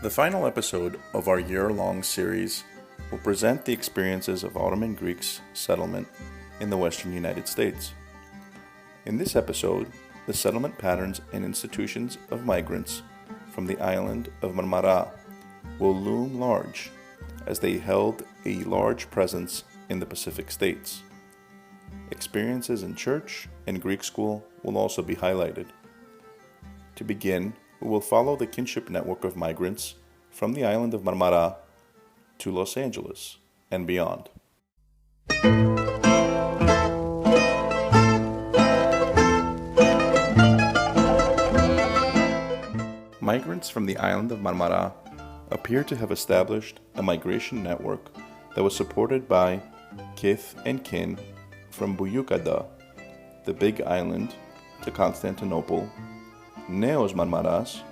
The final episode of our year-long series will present the experiences of Ottoman Greeks' settlement in the western United States. In this episode, the settlement patterns and institutions of migrants from the island of Marmara will loom large as they held a large presence in the Pacific states. Experiences in church and Greek school will also be highlighted. To begin, we will follow the kinship network of migrants from the island of Marmara to Los Angeles and beyond. Migrants from the island of Marmara appear to have established a migration network that was supported by kith and kin from Buyukada, the Big Island, to Constantinople, Neos Marmaras,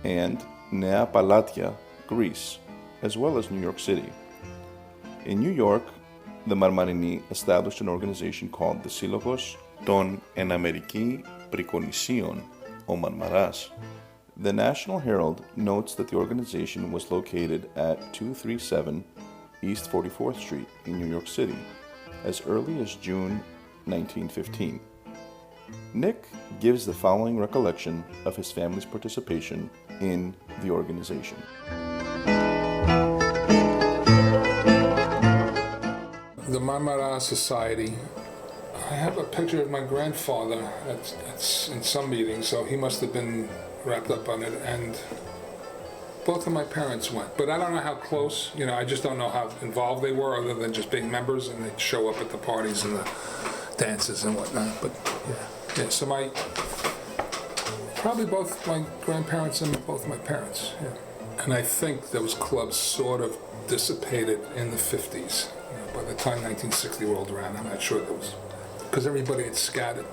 and Nea Palatia, Greece, as well as New York City. In New York, the Marmarini established an organization called the Σύλλογος των Εναμερικοί Πρικονησίων, or Marmaras. The National Herald notes that the organization was located at 237 East 44th Street in New York City as early as June 1915. Nick gives the following recollection of his family's participation in the organization. The Marmara Society. I have a picture of my grandfather that's in some meeting, so he must have been wrapped up on it, and both of my parents went, but I don't know how close, I just don't know how involved they were other than just being members, and they'd show up at the parties and the dances and whatnot. But yeah, so probably both my grandparents and both my parents, and I think those clubs sort of dissipated in the 50s. By the time 1960 rolled around, I'm not sure there was, because everybody had scattered.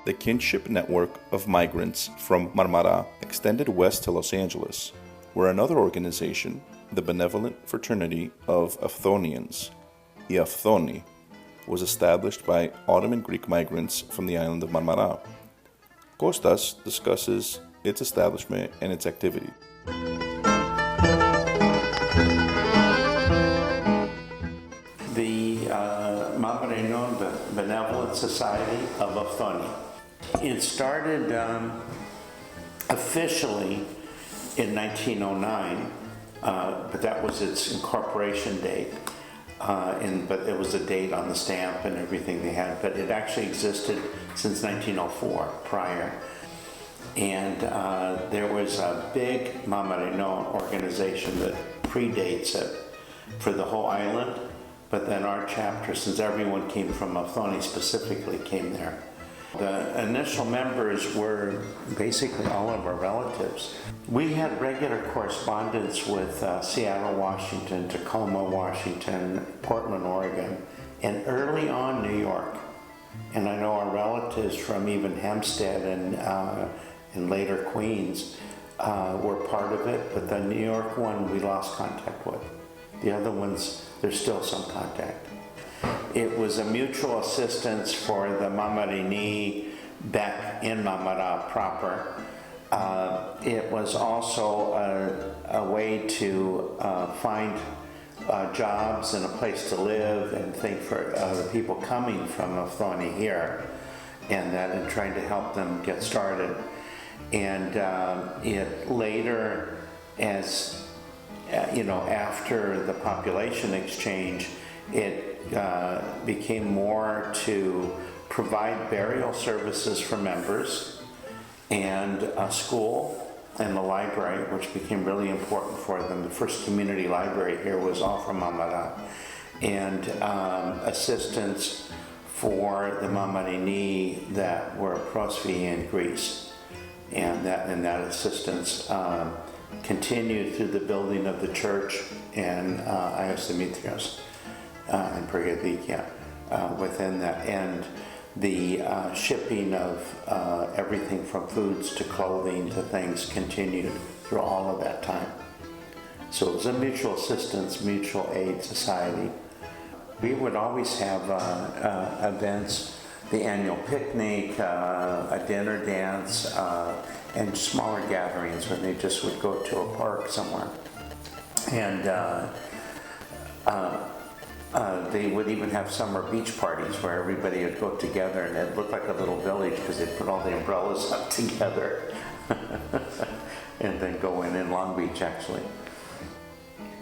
The kinship network of migrants from Marmara extended west to Los Angeles, where another organization, the Benevolent Fraternity of Aphthonians, the Aphthoni, was established by Ottoman Greek migrants from the island of Marmara. Kostas discusses its establishment and its activity. The Marmarinon Benevolent Society of Aphthoni. It started officially in 1909, but that was its incorporation date. But it was a date on the stamp and everything they had. But it actually existed since 1904 prior. And there was a big Marmarinon organization that predates it for the whole island. But then our chapter, since everyone came from Aphthoni specifically, came there. The initial members were basically all of our relatives. We had regular correspondence with Seattle, Washington, Tacoma, Washington, Portland, Oregon, and early on New York. And I know our relatives from even Hempstead and later Queens were part of it, but the New York one we lost contact with. The other ones, there's still some contact. It was a mutual assistance for the Marmarini back in Marmara proper. It was also a way to find jobs and a place to live and think for the people coming from Aphthoni here, and trying to help them get started. And it later, as after the population exchange, it became more to provide burial services for members and a school and the library, which became really important for them. The first community library here was all from Marmara, and assistance for the Marmarini that were prosophi in Greece, and that assistance continued through the building of the church and Ios Dimitrios and Pergadikia within that, and the shipping of everything from foods to clothing to things continued through all of that time. So it was a mutual assistance, mutual aid society. We would always have events the annual picnic, a dinner dance, and smaller gatherings when they just would go to a park somewhere. And they would even have summer beach parties where everybody would go together, and it looked like a little village because they'd put all the umbrellas up together and then go in Long Beach, actually.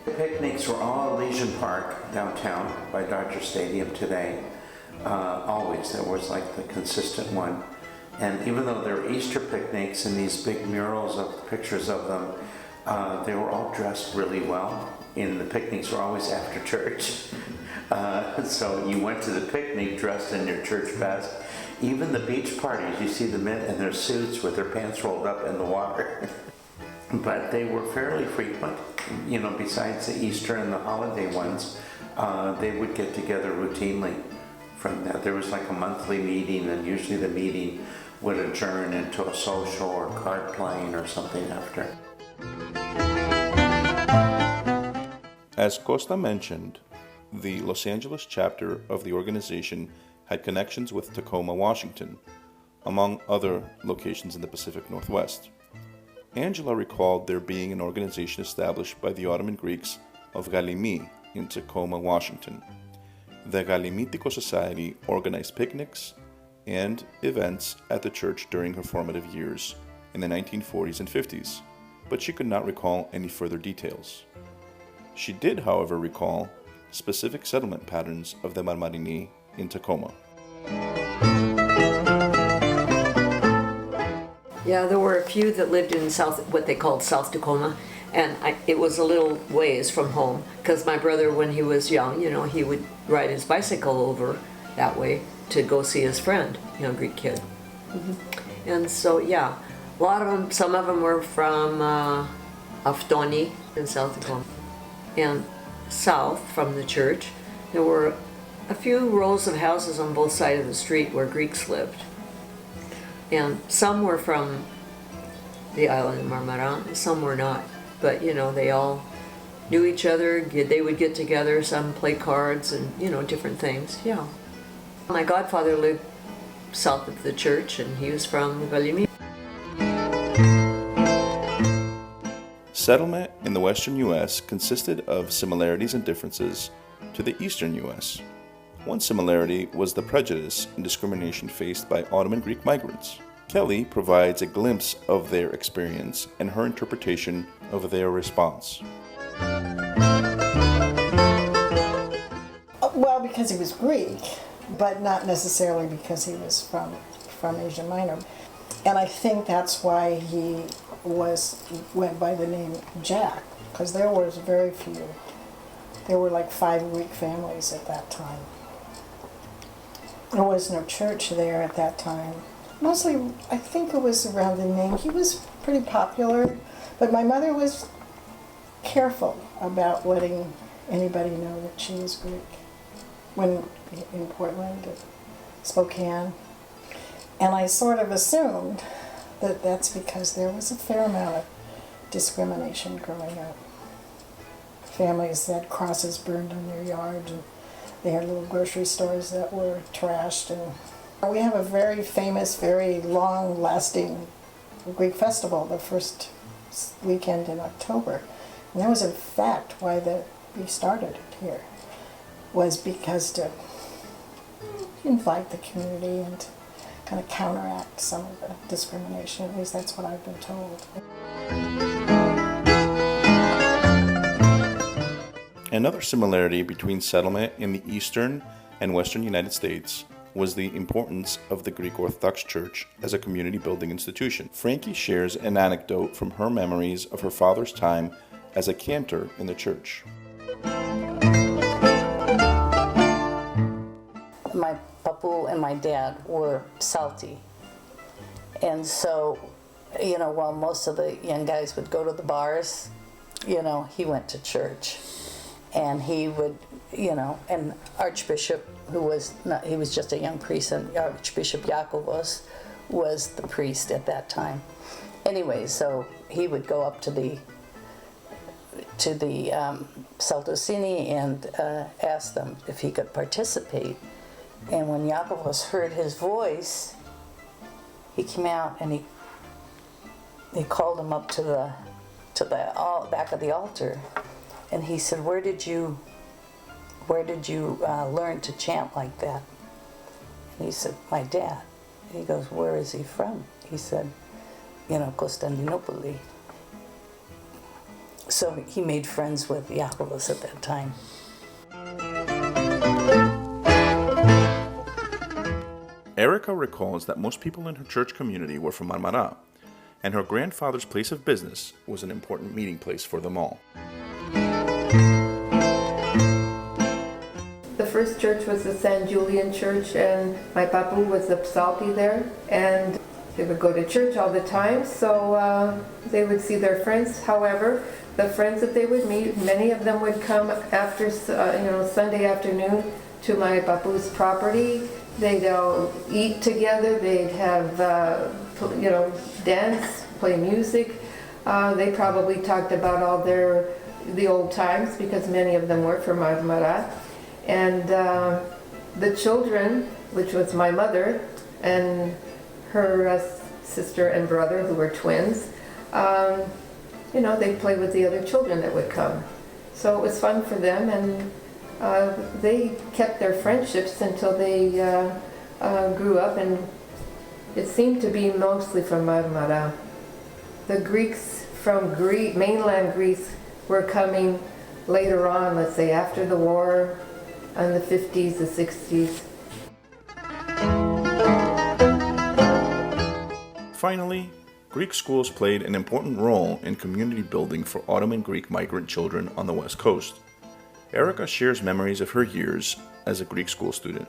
The picnics were all at Legion Park downtown by Dodger Stadium today. Always, there was like the consistent one. And even though there were Easter picnics and these big murals of pictures of them, they were all dressed really well. And the picnics were always after church. So you went to the picnic dressed in your church best. Even the beach parties, you see the men in their suits with their pants rolled up in the water. But they were fairly frequent. You know, besides the Easter and the holiday ones, they would get together routinely from that. There was like a monthly meeting, and usually the meeting would adjourn into a social or card playing or something after. As Costa mentioned, the Los Angeles chapter of the organization had connections with Tacoma, Washington, among other locations in the Pacific Northwest. Angela recalled there being an organization established by the Ottoman Greeks of Galimi in Tacoma, Washington. The Galimitico Society organized picnics and events at the church during her formative years in the 1940s and 50s, but she could not recall any further details. She did, however, recall specific settlement patterns of the Marmarini in Tacoma. Yeah, there were a few that lived in what they called South Tacoma, and it was a little ways from home, because my brother, when he was young, he would ride his bicycle over that way to go see his friend, Greek kid. Mm-hmm. And so, yeah, a lot of them, some of them were from Aftoni in South Tacoma. And south from the church, there were a few rows of houses on both sides of the street where Greeks lived. And some were from the island of Marmara, and some were not. But, they all knew each other. They would get together, some play cards and, different things. Yeah. My godfather lived south of the church, and he was from Galimi. Settlement in the western U.S. consisted of similarities and differences to the eastern U.S. One similarity was the prejudice and discrimination faced by Ottoman Greek migrants. Kelly provides a glimpse of their experience and her interpretation of their response. Well, because he was Greek, but not necessarily because he was from Asia Minor. And I think that's why he went by the name Jack, because there was very few. There were like 5 Greek families at that time. There was no church there at that time. Mostly, I think it was around the name. He was pretty popular, but my mother was careful about letting anybody know that she was Greek. When in Portland, Spokane. And I sort of assumed that that's because there was a fair amount of discrimination growing up. Families had crosses burned on their yard, and they had little grocery stores that were trashed. And we have a very famous, very long-lasting Greek festival the first weekend in October. And that was in fact why we started it here, was because to invite the community and to kind of counteract some of the discrimination. At least that's what I've been told. Another similarity between settlement in the eastern and western United States was the importance of the Greek Orthodox Church as a community-building institution. Frankie shares an anecdote from her memories of her father's time as a cantor in the church. My papu and my dad were salty. And so, while most of the young guys would go to the bars, he went to church. And he would, and Archbishop, he was just a young priest, and Archbishop Yakovos was the priest at that time. Anyway, so he would go up to the Saltosini and ask them if he could participate And when Yakovos heard his voice, he came out and he called him up to the back of the altar, and he said, "Where did you learn to chant like that?" And he said, "My dad." And he goes, "Where is he from?" He said, Constantinople. So he made friends with Yakovos at that time. Erica recalls that most people in her church community were from Marmara, and her grandfather's place of business was an important meeting place for them all. The first church was the San Julian Church, and my papu was the psalty there, and they would go to church all the time, so they would see their friends. However, the friends that they would meet, many of them would come after, Sunday afternoon to my papu's property. They'd all eat together. They'd have, dance, play music. They probably talked about all the old times, because many of them were from Marmara. And the children, which was my mother and her sister and brother, who were twins, they'd play with the other children that would come. So it was fun for them, and they kept their friendships until they grew up, and it seemed to be mostly from Marmara. The Greeks from mainland Greece were coming later on, let's say after the war, in the 50s, the 60s. Finally, Greek schools played an important role in community building for Ottoman Greek migrant children on the West Coast. Erica shares memories of her years as a Greek school student.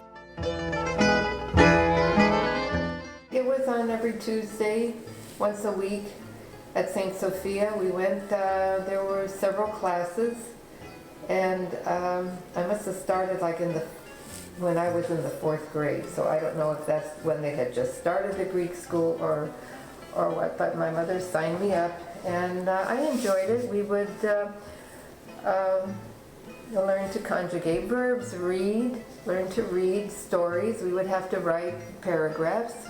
It was on every Tuesday, once a week, at St. Sophia. We went, there were several classes, and I must have started when I was in the 4th grade, so I don't know if that's when they had just started the Greek school or what, but my mother signed me up, and I enjoyed it. We would learn to conjugate verbs, learn to read stories. We would have to write paragraphs.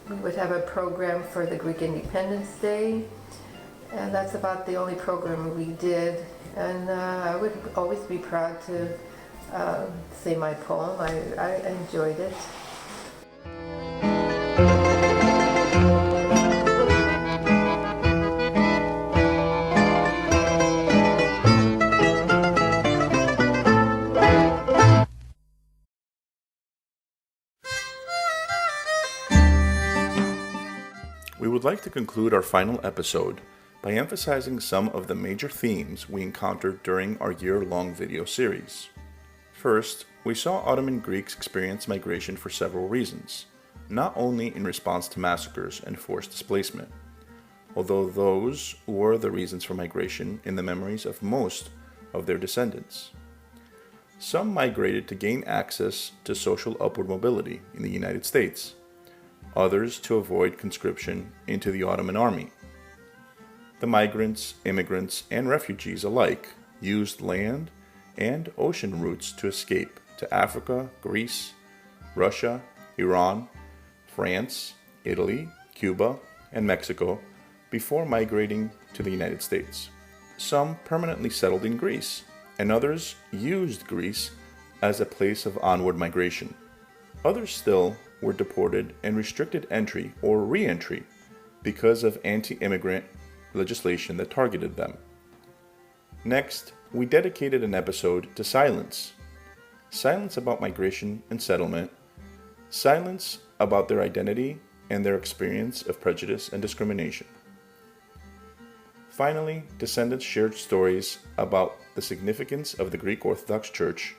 We would have a program for the Greek Independence Day, and that's about the only program we did. And I would always be proud to say my poem. I enjoyed it. We would like to conclude our final episode by emphasizing some of the major themes we encountered during our year-long video series. First, we saw Ottoman Greeks experience migration for several reasons, not only in response to massacres and forced displacement, although those were the reasons for migration in the memories of most of their descendants. Some migrated to gain access to social upward mobility in the United States, others to avoid conscription into the Ottoman army. The migrants, immigrants, and refugees alike used land and ocean routes to escape to Africa, Greece, Russia, Iran, France, Italy, Cuba, and Mexico before migrating to the United States. Some permanently settled in Greece, and others used Greece as a place of onward migration. Others still were deported and restricted entry or re-entry because of anti-immigrant legislation that targeted them. Next, we dedicated an episode to silence. Silence about migration and settlement, silence about their identity and their experience of prejudice and discrimination. Finally, descendants shared stories about the significance of the Greek Orthodox Church,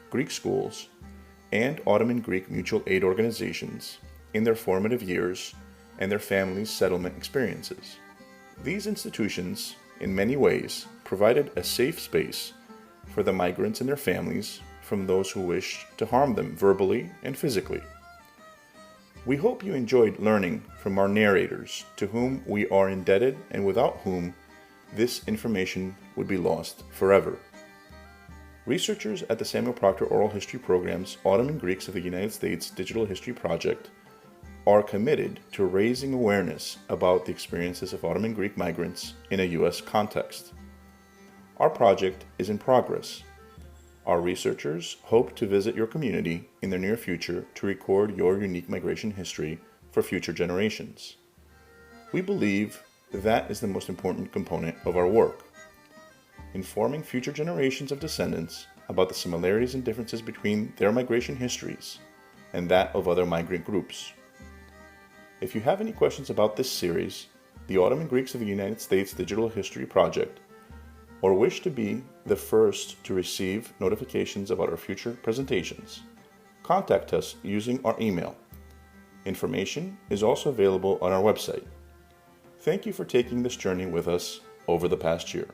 Greek schools, and Ottoman Greek mutual aid organizations in their formative years and their families' settlement experiences. These institutions, in many ways, provided a safe space for the migrants and their families from those who wished to harm them verbally and physically. We hope you enjoyed learning from our narrators, to whom we are indebted and without whom this information would be lost forever. Researchers at the Samuel Proctor Oral History Program's Ottoman Greeks of the United States Digital History Project are committed to raising awareness about the experiences of Ottoman Greek migrants in a U.S. context. Our project is in progress. Our researchers hope to visit your community in the near future to record your unique migration history for future generations. We believe that is the most important component of our work, informing future generations of descendants about the similarities and differences between their migration histories and that of other migrant groups. If you have any questions about this series, the Ottoman Greeks of the United States Digital History Project, or wish to be the first to receive notifications about our future presentations, contact us using our email. Information is also available on our website. Thank you for taking this journey with us over the past year.